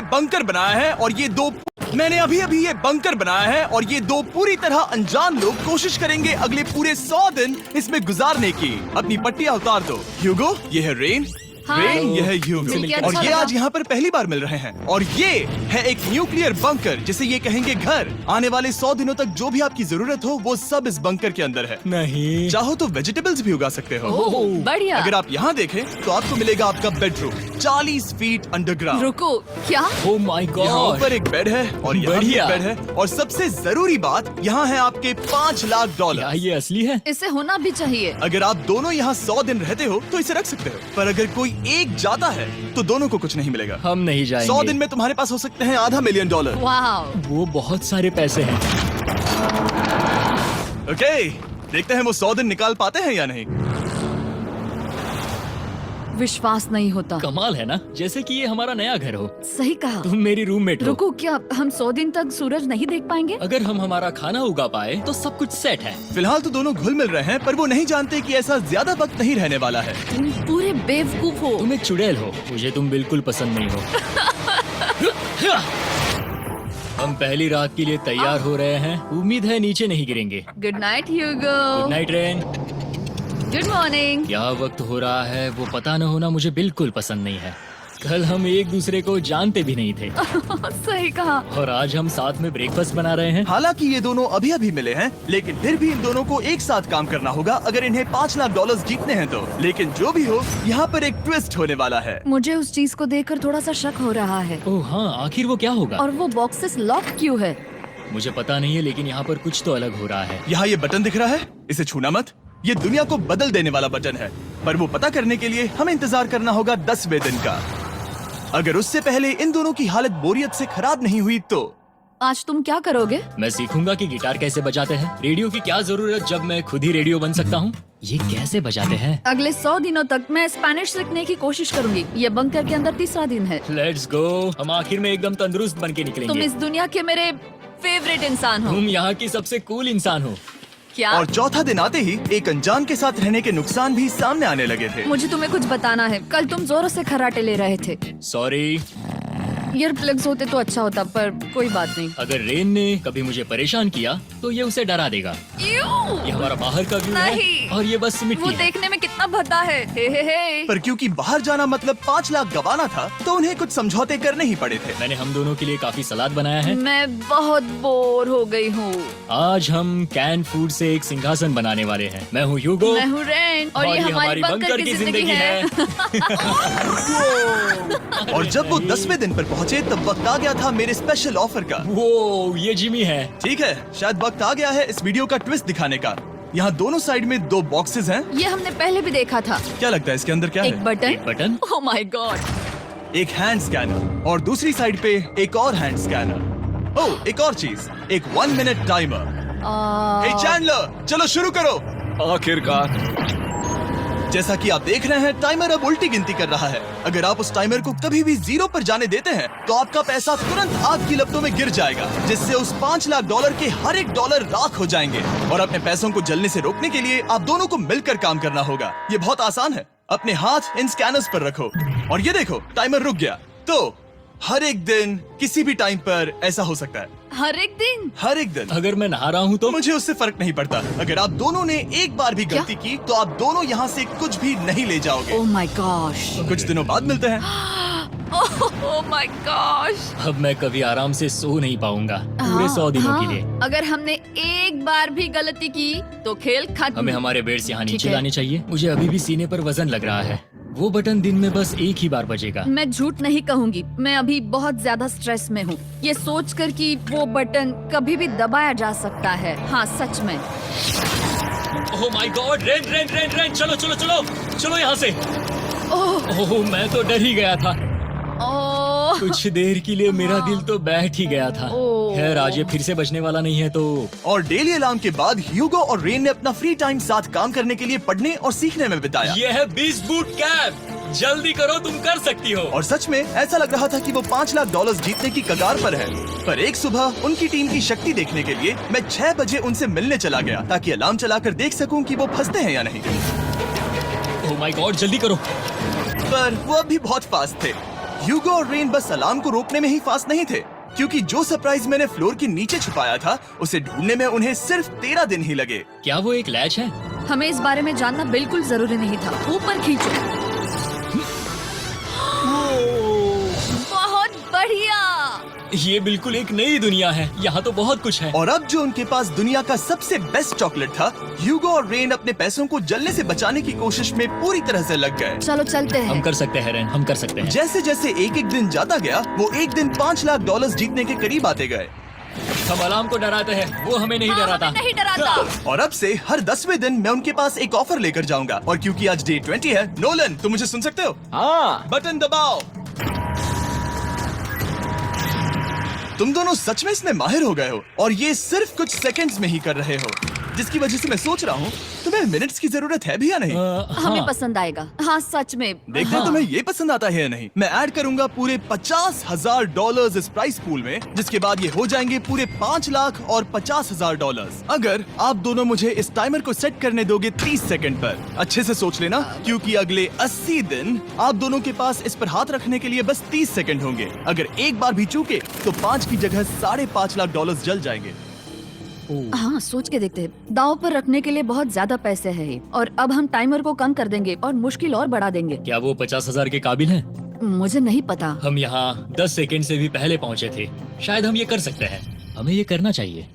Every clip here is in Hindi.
ये बंकर बनाया है और ये दो पूरी तरह अनजान लोग कोशिश करेंगे अगले पूरे 100 दिन इसमें गुजारने की। अपनी पट्टियां उतार दो। ह्यूगो, ये है रेन। रेन, ये है ह्यूगो। और ये आज यहाँ पर पहली बार मिल रहे हैं। और ये है एक न्यूक्लियर बंकर, जिसे ये कहेंगे घर। आने वाले 100 दिनों तक जो भी आपकी जरूरत हो वो सब इस बंकर के अंदर है। नहीं, चाहो तो वेजिटेबल्स भी उगा सकते हो। बढ़िया। अगर आप यहाँ देखें तो आपको मिलेगा आपका बेडरूम 40 फीट अंडरग्राउंड। रुको, क्या? ओह माय यहाँ गॉड। ऊपर एक बेड है और यहाँ भी एक बढ़िया। बेड है। और सबसे जरूरी बात, यहाँ है आपके $5 लाख। क्या ये असली है? इसे होना भी चाहिए। अगर आप दोनों यहाँ 100 दिन रहते हो तो इसे रख सकते हो, पर अगर कोई एक जाता है तो दोनों को कुछ नहीं मिलेगा। हम नहीं जाएंगे। 100 दिन में तुम्हारे पास हो सकते हैं $500 मिलियन। वाह, वो बहुत सारे पैसे हैं। ओके, देखते हैं वो 100 दिन निकाल पाते हैं या नहीं। विश्वास नहीं होता। कमाल है ना, जैसे कि ये हमारा नया घर हो। सही कहा। तुम मेरी रूममेट हो। रुको, क्या हम 100 दिन तक सूरज नहीं देख पाएंगे? अगर हम हमारा खाना उगा पाए तो सब कुछ सेट है। फिलहाल तो दोनों घुल मिल रहे हैं, पर वो नहीं जानते कि ऐसा ज्यादा वक्त नहीं रहने वाला है। तुम पूरे बेवकूफ हो। तुम एक चुड़ैल हो, मुझे तुम बिल्कुल पसंद नहीं हो। हम पहली रात के लिए तैयार हो रहे हैं। उम्मीद है नीचे नहीं गिरेंगे। Good night Hugo. Good night Ren. Good morning. क्या वक्त हो रहा है वो पता न होना मुझे बिल्कुल पसंद नहीं है। कल हम एक दूसरे को जानते भी नहीं थे सही कहा। और आज हम साथ में ब्रेकफास्ट बना रहे हैं। हालांकि ये दोनों अभी अभी मिले हैं, लेकिन फिर भी इन दोनों को एक साथ काम करना होगा अगर इन्हें $5 लाख जीतने हैं तो। लेकिन जो भी हो, यहाँ पर एक ट्विस्ट होने वाला है। मुझे उस चीज को देखकर थोड़ा सा शक हो रहा है। ओह हाँ, आखिर वो क्या होगा? और वो बॉक्सेस लॉक क्यों है? मुझे पता नहीं है, लेकिन यहाँ पर कुछ तो अलग हो रहा है। यहाँ ये बटन दिख रहा है, इसे छूना मत। ये दुनिया को बदल देने वाला बटन है, पर वो पता करने के लिए हमें इंतजार करना होगा 10वें दिन का। अगर उससे पहले इन दोनों की हालत बोरियत से खराब नहीं हुई तो। आज तुम क्या करोगे? मैं सीखूंगा कि गिटार कैसे बजाते हैं। रेडियो की क्या जरूरत जब मैं खुद ही रेडियो बन सकता हूँ। ये कैसे बजाते हैं? अगले 100 दिनों तक मैं स्पेनिश सीखने की कोशिश करूंगी। ये बंकर के अंदर 3रा दिन है। Let's go. हम आखिर में एकदम तंदुरुस्त बन के तुम निकलेंगे। इस दुनिया के मेरे फेवरेट इंसान हो। तुम यहाँ की सबसे कूल इंसान हो। क्या? और चौथा दिन आते ही एक अनजान के साथ रहने के नुकसान भी सामने आने लगे थे। मुझे तुम्हें कुछ बताना है। कल तुम जोरों से खर्राटे ले रहे थे। सॉरी। ईयर प्लग्स होते तो अच्छा होता, पर कोई बात नहीं। अगर रेन ने कभी मुझे परेशान किया तो ये उसे डरा देगा। ये हमारा बाहर का व्यू है नहीं। और ये बस मिट्टी वो है। देखने में कितना भद्दा है। हे। पर क्योंकि बाहर जाना मतलब 5 लाख गंवाना था, तो उन्हें कुछ समझौते करने ही पड़े थे। मैंने हम दोनों के लिए काफी सलाद बनाया है। मैं बहुत बोर हो गई हूँ। आज हम कैन फूड से एक सिंहासन बनाने वाले हैं। मैं हूँ ह्यूगो। मैं हूँ रेन और ये हमारी बंकर की जिंदगी है। और जब वो 10वें दिन पर पहुँचे तब वक्त आ गया था मेरे स्पेशल ऑफर का। वो ये जिमी है। ठीक है, शायद वक्त आ गया है इस वीडियो का ट्विस्ट दिखाने का। यहाँ दोनों साइड में 2 बॉक्सेस हैं। ये हमने पहले भी देखा था। क्या लगता है इसके अंदर क्या एक है? Button. Button. Oh my God. एक हैंड स्कैनर और दूसरी साइड पे एक और हैंड स्कैनर। ओह, एक और चीज, एक 1 मिनट टाइमर। हे चैंडलर, चलो शुरू करो। आखिरकार। जैसा कि आप देख रहे हैं, टाइमर अब उल्टी गिनती कर रहा है। अगर आप उस टाइमर को कभी भी 0 पर जाने देते हैं तो आपका पैसा तुरंत आग की लपटों में गिर जाएगा, जिससे उस $5 लाख के हर एक डॉलर राख हो जाएंगे। और अपने पैसों को जलने से रोकने के लिए आप दोनों को मिलकर काम करना होगा। ये बहुत आसान है। अपने हाथ इन स्कैनर्स पर रखो और ये देखो, टाइमर रुक गया। तो हर एक दिन किसी भी टाइम पर ऐसा हो सकता है। हर एक दिन? हर एक दिन। अगर मैं नहा रहा हूँ तो मुझे उससे फर्क नहीं पड़ता। अगर आप दोनों ने एक बार भी गलती की तो आप दोनों यहाँ से कुछ भी नहीं ले जाओगे। Oh my gosh. कुछ दिनों बाद मिलते हैं। Oh my gosh. अब मैं कभी आराम से सो नहीं पाऊंगा पूरे 100 दिनों के लिए। अगर हमने एक बार भी गलती की तो खेल खत्म। हमें हमारे बेड से यहाँ ठीक नीचे है। लाने चाहिए। मुझे अभी भी सीने पर वजन लग रहा है। वो बटन दिन में बस एक ही बार बजेगा। मैं झूठ नहीं कहूंगी, मैं अभी बहुत ज्यादा स्ट्रेस में हूँ, ये सोचकर कि वो बटन कभी भी दबाया जा सकता है। हाँ सच में। Oh my God. Rain rain rain rain, चलो चलो चलो चलो यहाँ से। ओह मैं तो डर ही गया था। ओह कुछ देर के लिए मेरा दिल तो बैठ ही गया था। ओह। खैर आज ये फिर से बजने वाला नहीं है तो। और डेली अलार्म के बाद ह्यूगो और रेन ने अपना फ्री टाइम साथ काम करने के लिए पढ़ने और सीखने में बिताया। ये है 20 बूट कैप। जल्दी करो, तुम कर सकती हो। और सच में ऐसा लग रहा था कि वो $5 लाख जीतने की कगार पर है। पर एक सुबह उनकी टीम की शक्ति देखने के लिए मैं 6 बजे उनसे मिलने चला गया, ताकि अलार्म चलाकर देख सकूं कि वो फंसते हैं या नहीं। ओह माय गॉड, जल्दी करो। पर वो अब भी बहुत फास्ट थे। ह्यूगो और रेन बस अलार्म को रोकने में ही फास्ट नहीं थे, क्योंकि जो सरप्राइज मैंने फ्लोर के नीचे छुपाया था उसे ढूंढने में उन्हें सिर्फ 13 दिन ही लगे। क्या वो एक लैच है? हमें इस बारे में जानना बिल्कुल जरूरी नहीं था। ऊपर खींचो। बहुत बढ़िया। ये बिल्कुल एक नई दुनिया है, यहाँ तो बहुत कुछ है। और अब जो उनके पास दुनिया का सबसे बेस्ट चॉकलेट था, ह्यूगो और रेन अपने पैसों को जलने से बचाने की कोशिश में पूरी तरह से लग गए। चलो चलते हम हैं। कर सकते हैं रेन, हम कर सकते हैं। जैसे जैसे एक एक दिन जाता गया, वो एक दिन $5 लाख जीतने के करीब आते गए। हम अलार्म को डराते हैं, वो हमें नहीं हाँ, डराता। हमें नहीं डराता। और अब से हर 10वें दिन मैं उनके पास एक ऑफर लेकर जाऊंगा। और क्योंकि आज डे 20 है, नोलन तुम मुझे सुन सकते हो? हाँ। बटन दबाओ। तुम दोनों सच में इसमें माहिर हो गए हो और ये सिर्फ कुछ सेकंड्स में ही कर रहे हो, जिसकी वजह से मैं सोच रहा हूँ तुम्हें मिनट्स की जरूरत है भी या नहीं। हमें हाँ। पसंद आएगा। हाँ सच में। देखते हैं तुम्हें ये पसंद आता है या नहीं। मैं ऐड करूंगा पूरे $50,000 इस प्राइस पूल में, जिसके बाद ये हो जाएंगे पूरे $5,50,000 अगर आप दोनों मुझे इस टाइमर को सेट करने दोगे 30 सेकंड पर। अच्छे से सोच लेना, क्योंकि अगले 80 दिन आप दोनों के पास इस पर हाथ रखने के लिए बस 30 सेकंड होंगे। अगर एक बार भी चूके तो 5 की जगह $5.5 लाख जल जाएंगे। हाँ सोच के देखते हैं। दांव पर रखने के लिए बहुत ज्यादा पैसे हैं और अब हम टाइमर को कम कर देंगे और मुश्किल और बढ़ा देंगे। क्या वो 50,000 के काबिल हैं? मुझे नहीं पता। हम यहाँ 10 सेकंड से भी पहले पहुँचे थे। शायद हम ये कर सकते हैं, हमें ये करना चाहिए।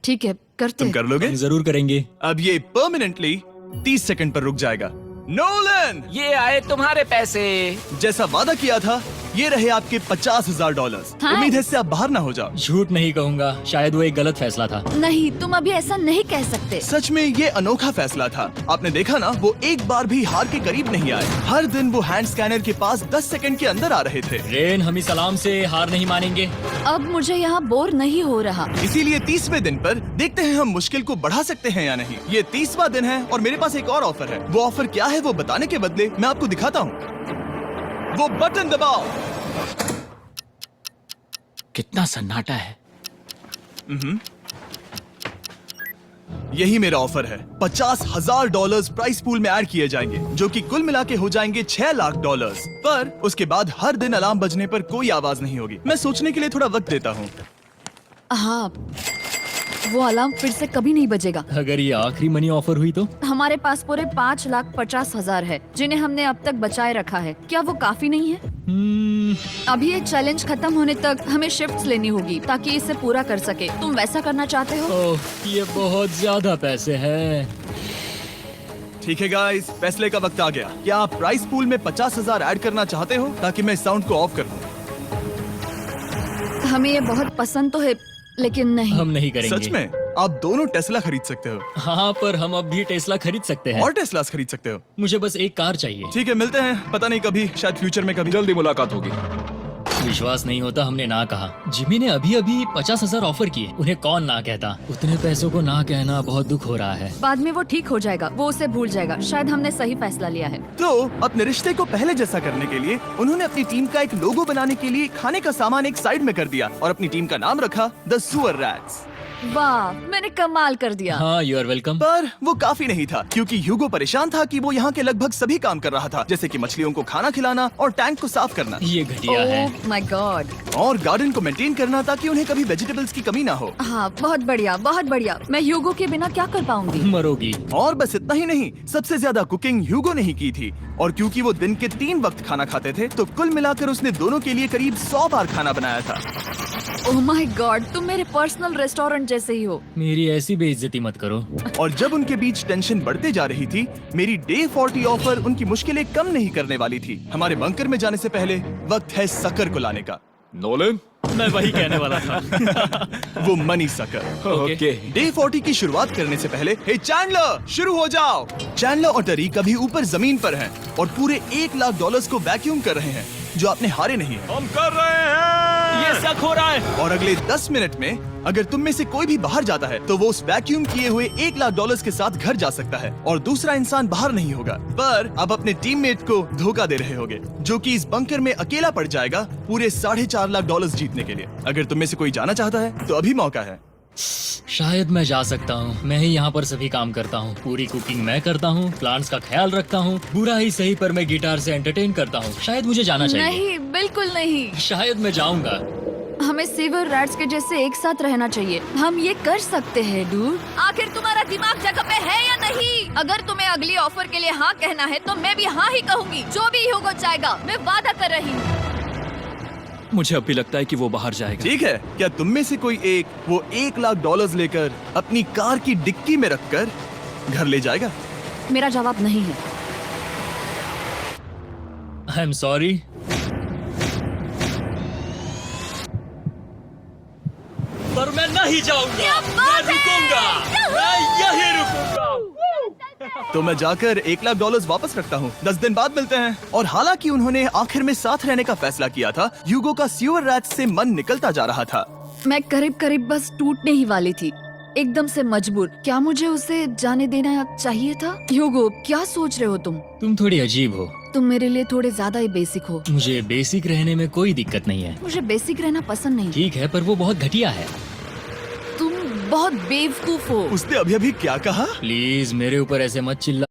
ठीक है करते तुम हैं। कर लोगे? हम जरूर करेंगे। अब ये परमानेंटली 30 सेकंड पर रुक जाएगा। नोलन, ये आए तुम्हारे पैसे। जैसा वादा किया था, ये रहे आपके $50,000। हाँ। उम्मीद है इससे आप बाहर ना हो जाओ। झूठ नहीं कहूँगा, शायद वो एक गलत फैसला था। नहीं तुम अभी ऐसा नहीं कह सकते। सच में ये अनोखा फैसला था। आपने देखा ना, वो एक बार भी हार के करीब नहीं आए। हर दिन वो हैंड स्कैनर के पास 10 सेकंड के अंदर आ रहे थे। रेन, हम इस अलार्म से हार नहीं मानेंगे। अब मुझे यहाँ बोर नहीं हो रहा। इसीलिए 30वें दिन पर देखते हैं हम मुश्किल को बढ़ा सकते हैं या नहीं। ये 30वां दिन है और मेरे पास एक और ऑफर है। वो ऑफर क्या है वो बताने के बदले मैं आपको दिखाता हूँ। वो बटन दबाओ। कितना सन्नाटा है। यही मेरा ऑफर है। $50,000 प्राइस पूल में ऐड किए जाएंगे, जो कि कुल मिला के हो जाएंगे $6 लाख। पर उसके बाद हर दिन अलार्म बजने पर कोई आवाज नहीं होगी। मैं सोचने के लिए थोड़ा वक्त देता हूँ। हाँ वो अलार्म फिर से कभी नहीं बजेगा। अगर ये आखिरी मनी ऑफर हुई तो? हमारे पास पूरे $5,50,000 है, जिन्हें हमने अब तक बचाए रखा है। क्या वो काफी नहीं है? अभी ये चैलेंज खत्म होने तक हमें शिफ्ट्स लेनी होगी ताकि इसे पूरा कर सके। तुम वैसा करना चाहते हो? ओह, ये बहुत ज्यादा पैसे हैं। ठीक है गाइस, फैसले का वक्त आ गया। क्या आप प्राइस पूल में 50,000 ऐड करना चाहते हो ताकि मैं साउंड को ऑफ कर दूं? हमें ये बहुत पसंद तो है, लेकिन नहीं। हम नहीं करेंगे। सच में? आप दोनों टेस्ला खरीद सकते हो हाँ, पर हम अब भी टेस्ला खरीद सकते हैं। और टेस्लास खरीद सकते हो। मुझे बस एक कार चाहिए। ठीक है, मिलते हैं। पता नहीं कभी, शायद फ्यूचर में कभी। जल्दी मुलाकात होगी। विश्वास नहीं होता हमने ना कहा। जिमी ने अभी अभी 50,000 ऑफर किए। उन्हें कौन ना कहता। उतने पैसों को ना कहना बहुत दुख हो रहा है। बाद में वो ठीक हो जाएगा, वो उसे भूल जाएगा। शायद हमने सही फैसला लिया है। तो अपने रिश्ते को पहले जैसा करने के लिए उन्होंने अपनी टीम का एक लोगो बनाने के लिए खाने का सामान एक साइड में कर दिया और अपनी टीम का नाम रखा द सुअर रैट्स। वाह, मैंने कमाल कर दिया। हाँ, यू आर वेलकम। पर वो काफी नहीं था, क्योंकि ह्यूगो परेशान था कि वो यहाँ के लगभग सभी काम कर रहा था, जैसे कि मछलियों को खाना खिलाना और टैंक को साफ करना ये घटिया है। Oh my God. और गार्डन को मेंटेन करना ताकि उन्हें कभी वेजिटेबल्स की कमी ना हो। हाँ बहुत बढ़िया, बहुत बढ़िया। मैं ह्यूगो के बिना क्या कर पाऊंगी? मरोगी। और बस इतना ही नहीं, सबसे ज्यादा कुकिंग ह्यूगो ने ही की थी। और क्योंकि वो दिन के 3 वक्त खाना खाते थे, तो कुल मिलाकर उसने दोनों के लिए करीब 100 बार खाना बनाया था। ओह माय गॉड, तुम मेरे पर्सनल रेस्टोरेंट जैसे ही हो। मेरी ऐसी बेइज्जती मत करो। और जब उनके बीच टेंशन बढ़ते जा रही थी, मेरी डे 40 ऑफर उनकी मुश्किलें कम नहीं करने वाली थी। हमारे बंकर में जाने से पहले वक्त है सकर को लाने का। नोलन। मैं वही कहने वाला था। वो मनी सकर। ओके। डे 40 की शुरुआत करने से पहले, हे चैंडलर, शुरू हो जाओ। चैंडलर और टरीक अभी ऊपर जमीन पर हैं और पूरे $1 लाख को वैक्यूम कर रहे हैं, जो आपने हारे नहीं है। हम कर रहे हैं। ये शक हो रहा है। और अगले 10 मिनट में अगर तुम में से कोई भी बाहर जाता है, तो वो उस वैक्यूम किए हुए $1 लाख के साथ घर जा सकता है और दूसरा इंसान बाहर नहीं होगा। पर अब अपने टीममेट को धोखा दे रहे होगे, जो कि इस बंकर में अकेला पड़ जाएगा पूरे $4.5 लाख जीतने के लिए। अगर तुम में से कोई जाना चाहता है, तो अभी मौका है। शायद मैं जा सकता हूँ। मैं ही यहाँ पर सभी काम करता हूँ। पूरी कुकिंग मैं करता हूँ, प्लांट्स का ख्याल रखता हूँ। बुरा ही सही पर मैं गिटार से एंटरटेन करता हूँ। शायद मुझे जाना चाहिए। नहीं, बिल्कुल नहीं। शायद मैं जाऊंगा। हमें सीवर रैट्स के जैसे एक साथ रहना चाहिए। हम ये कर सकते हैं डूड। आखिर तुम्हारा दिमाग जगह पे है या नहीं? अगर तुम्हें अगली ऑफर के लिए हाँ कहना है तो मैं भी हाँ ही कहूँगी। जो भी होगा जाएगा, मैं वादा कर रही हूँ। मुझे अब भी लगता है कि वो बाहर जाएगा। ठीक है, क्या तुम में से कोई एक वो $1,00,000 लेकर अपनी कार की डिक्की में रखकर घर ले जाएगा? मेरा जवाब नहीं है। I am sorry. पर मैं नहीं जाऊंगा। मैं रुकूंगा। मैं यही रुकूंगा। तो मैं जाकर $1,00,000 वापस रखता हूँ। 10 दिन बाद मिलते हैं। और हालांकि उन्होंने आखिर में साथ रहने का फैसला किया था, ह्यूगो का सीवर रैट्स से मन निकलता जा रहा था। मैं करीब करीब बस टूटने ही वाली थी, एकदम से मजबूर। क्या मुझे उसे जाने देना चाहिए था? ह्यूगो, क्या सोच रहे हो तुम? तुम थोड़ी अजीब हो। तुम मेरे लिए थोड़े ज्यादा ही बेसिक हो। मुझे बेसिक रहने में कोई दिक्कत नहीं है। मुझे बेसिक रहना पसंद नहीं। ठीक है, पर वो बहुत घटिया है। तुम बहुत बेवकूफ हो। उसने अभी अभी क्या कहा? प्लीज मेरे ऊपर ऐसे मत चिल्ला।